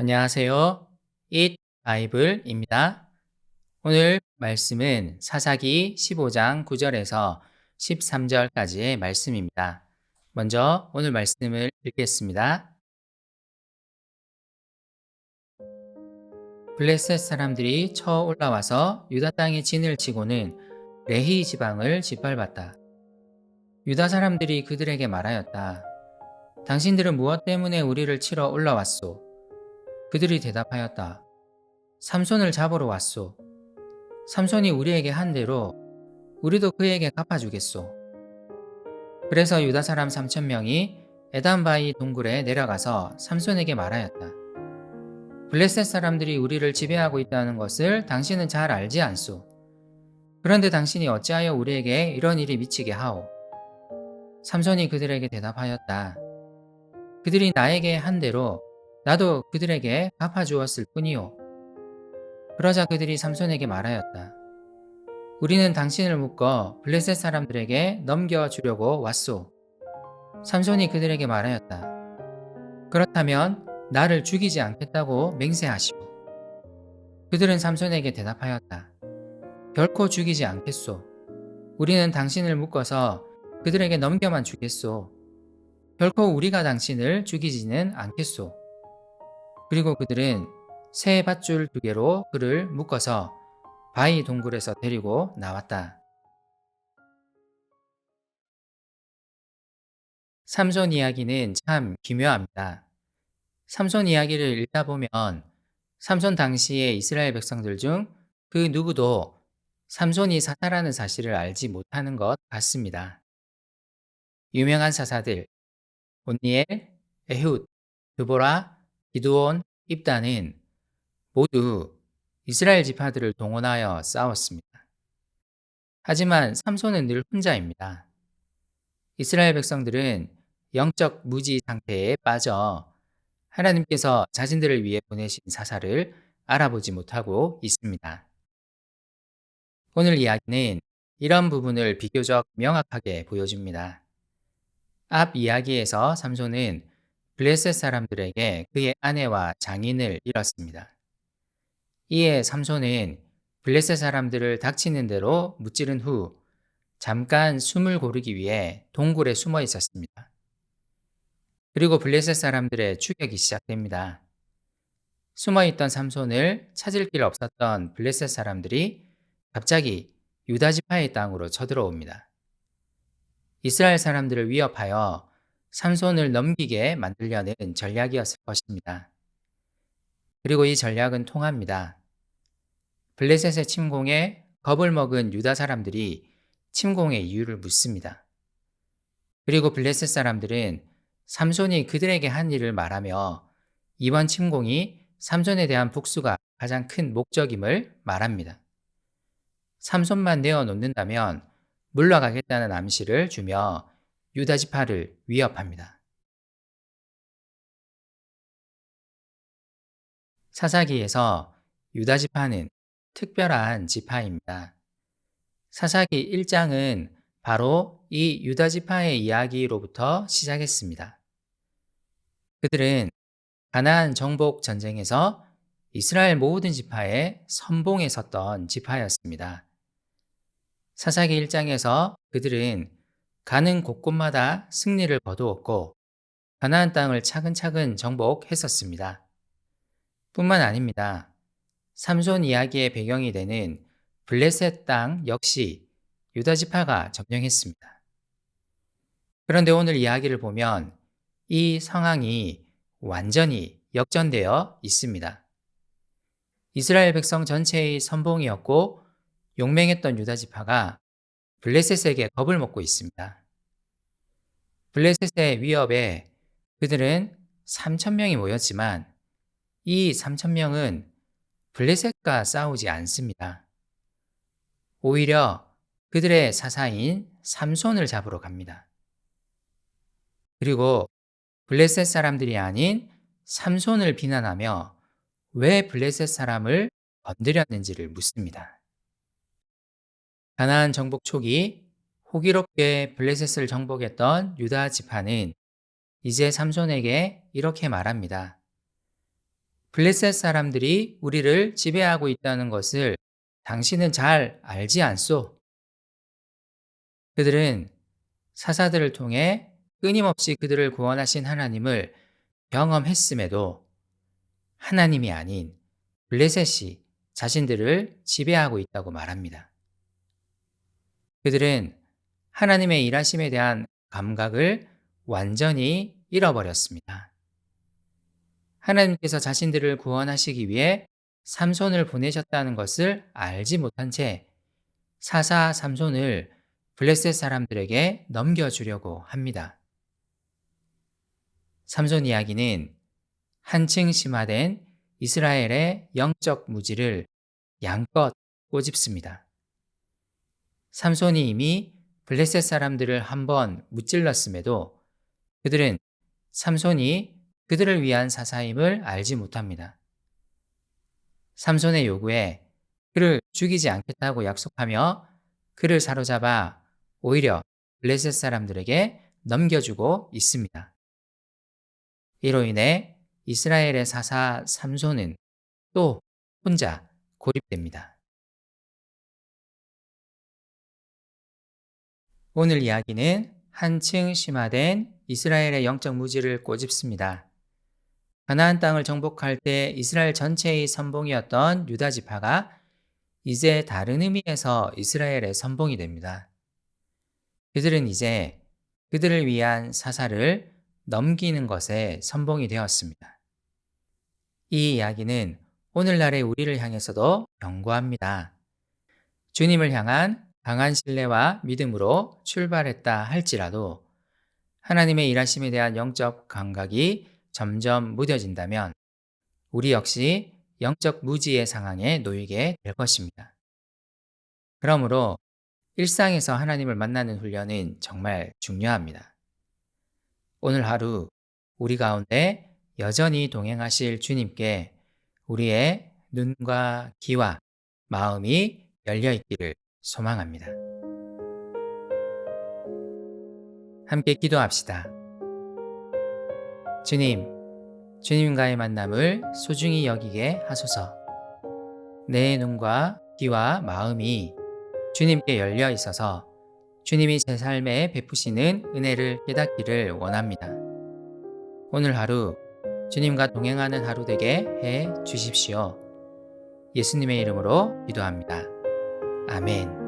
안녕하세요. Eat 바이블입니다. 오늘 말씀은 사사기 15장 9절에서 13절까지의 말씀입니다. 먼저 오늘 말씀을 읽겠습니다. 블레셋 사람들이 쳐 올라와서 유다 땅에 진을 치고는 레히 지방을 짓밟았다. 유다 사람들이 그들에게 말하였다. 당신들은 무엇 때문에 우리를 치러 올라왔소? 그들이 대답하였다. 삼손을 잡으러 왔소. 삼손이 우리에게 한 대로 우리도 그에게 갚아주겠소. 그래서 유다 사람 3,000명이 에단바이 동굴에 내려가서 삼손에게 말하였다. 블레셋 사람들이 우리를 지배하고 있다는 것을 당신은 잘 알지 않소. 그런데 당신이 어찌하여 우리에게 이런 일이 미치게 하오? 삼손이 그들에게 대답하였다. 그들이 나에게 한 대로 나도 그들에게 갚아주었을 뿐이오. 그러자 그들이 삼손에게 말하였다. 우리는 당신을 묶어 블레셋 사람들에게 넘겨주려고 왔소. 삼손이 그들에게 말하였다. 그렇다면 나를 죽이지 않겠다고 맹세하시오. 그들은 삼손에게 대답하였다. 결코 죽이지 않겠소. 우리는 당신을 묶어서 그들에게 넘겨만 주겠소. 결코 우리가 당신을 죽이지는 않겠소. 그리고 그들은 새 밧줄 2개로 그를 묶어서 바위 동굴에서 데리고 나왔다. 삼손 이야기는 참 기묘합니다. 삼손 이야기를 읽다 보면 삼손 당시의 이스라엘 백성들 중 그 누구도 삼손이 사사라는 사실을 알지 못하는 것 같습니다. 유명한 사사들 온니엘, 에훗, 드보라, 기드온, 입다는 모두 이스라엘 지파들을 동원하여 싸웠습니다. 하지만 삼손은 늘 혼자입니다. 이스라엘 백성들은 영적 무지 상태에 빠져 하나님께서 자신들을 위해 보내신 사사를 알아보지 못하고 있습니다. 오늘 이야기는 이런 부분을 비교적 명확하게 보여줍니다. 앞 이야기에서 삼손은 블레셋 사람들에게 그의 아내와 장인을 잃었습니다. 이에 삼손은 블레셋 사람들을 닥치는 대로 무찌른 후 잠깐 숨을 고르기 위해 동굴에 숨어 있었습니다. 그리고 블레셋 사람들의 추격이 시작됩니다. 숨어있던 삼손을 찾을 길 없었던 블레셋 사람들이 갑자기 유다 지파의 땅으로 쳐들어옵니다. 이스라엘 사람들을 위협하여 삼손을 넘기게 만들려는 전략이었을 것입니다. 그리고 이 전략은 통합니다. 블레셋의 침공에 겁을 먹은 유다 사람들이 침공의 이유를 묻습니다. 그리고 블레셋 사람들은 삼손이 그들에게 한 일을 말하며 이번 침공이 삼손에 대한 복수가 가장 큰 목적임을 말합니다. 삼손만 내어놓는다면 물러가겠다는 암시를 주며 유다 지파를 위협합니다. 사사기에서 유다 지파는 특별한 지파입니다. 사사기 1장은 바로 이 유다 지파의 이야기로부터 시작했습니다. 그들은 가나안 정복 전쟁에서 이스라엘 모든 지파의 선봉에 섰던 지파였습니다. 사사기 1장에서 그들은 가는 곳곳마다 승리를 거두었고 가나안 땅을 차근차근 정복했었습니다. 뿐만 아닙니다. 삼손 이야기의 배경이 되는 블레셋 땅 역시 유다 지파가 점령했습니다. 그런데 오늘 이야기를 보면 이 상황이 완전히 역전되어 있습니다. 이스라엘 백성 전체의 선봉이었고 용맹했던 유다 지파가 블레셋에게 겁을 먹고 있습니다. 블레셋의 위협에 그들은 3,000명이 모였지만 이 3,000명은 블레셋과 싸우지 않습니다. 오히려 그들의 사사인 삼손을 잡으러 갑니다. 그리고 블레셋 사람들이 아닌 삼손을 비난하며 왜 블레셋 사람을 건드렸는지를 묻습니다. 가나안 정복 초기 호기롭게 블레셋을 정복했던 유다 지파는 이제 삼손에게 이렇게 말합니다. 블레셋 사람들이 우리를 지배하고 있다는 것을 당신은 잘 알지 않소? 그들은 사사들을 통해 끊임없이 그들을 구원하신 하나님을 경험했음에도 하나님이 아닌 블레셋이 자신들을 지배하고 있다고 말합니다. 그들은 하나님의 일하심에 대한 감각을 완전히 잃어버렸습니다. 하나님께서 자신들을 구원하시기 위해 삼손을 보내셨다는 것을 알지 못한 채 사사 삼손을 블레셋 사람들에게 넘겨주려고 합니다. 삼손 이야기는 한층 심화된 이스라엘의 영적 무지를 양껏 꼬집습니다. 삼손이 이미 블레셋 사람들을 한번 무찔렀음에도 그들은 삼손이 그들을 위한 사사임을 알지 못합니다. 삼손의 요구에 그를 죽이지 않겠다고 약속하며 그를 사로잡아 오히려 블레셋 사람들에게 넘겨주고 있습니다. 이로 인해 이스라엘의 사사 삼손은 또 혼자 고립됩니다. 오늘 이야기는 한층 심화된 이스라엘의 영적 무지를 꼬집습니다. 가나안 땅을 정복할 때 이스라엘 전체의 선봉이었던 유다 지파가 이제 다른 의미에서 이스라엘의 선봉이 됩니다. 그들은 이제 그들을 위한 사사를 넘기는 것에 선봉이 되었습니다. 이 이야기는 오늘날의 우리를 향해서도 경고합니다. 주님을 향한 강한 신뢰와 믿음으로 출발했다 할지라도 하나님의 일하심에 대한 영적 감각이 점점 무뎌진다면 우리 역시 영적 무지의 상황에 놓이게 될 것입니다. 그러므로 일상에서 하나님을 만나는 훈련은 정말 중요합니다. 오늘 하루 우리 가운데 여전히 동행하실 주님께 우리의 눈과 귀와 마음이 열려 있기를 소망합니다. 함께 기도합시다. 주님과의 만남을 소중히 여기게 하소서. 내 눈과 귀와 마음이 주님께 열려 있어서 주님이 제 삶에 베푸시는 은혜를 깨닫기를 원합니다. 오늘 하루 주님과 동행하는 하루 되게 해 주십시오. 예수님의 이름으로 기도합니다. 아멘.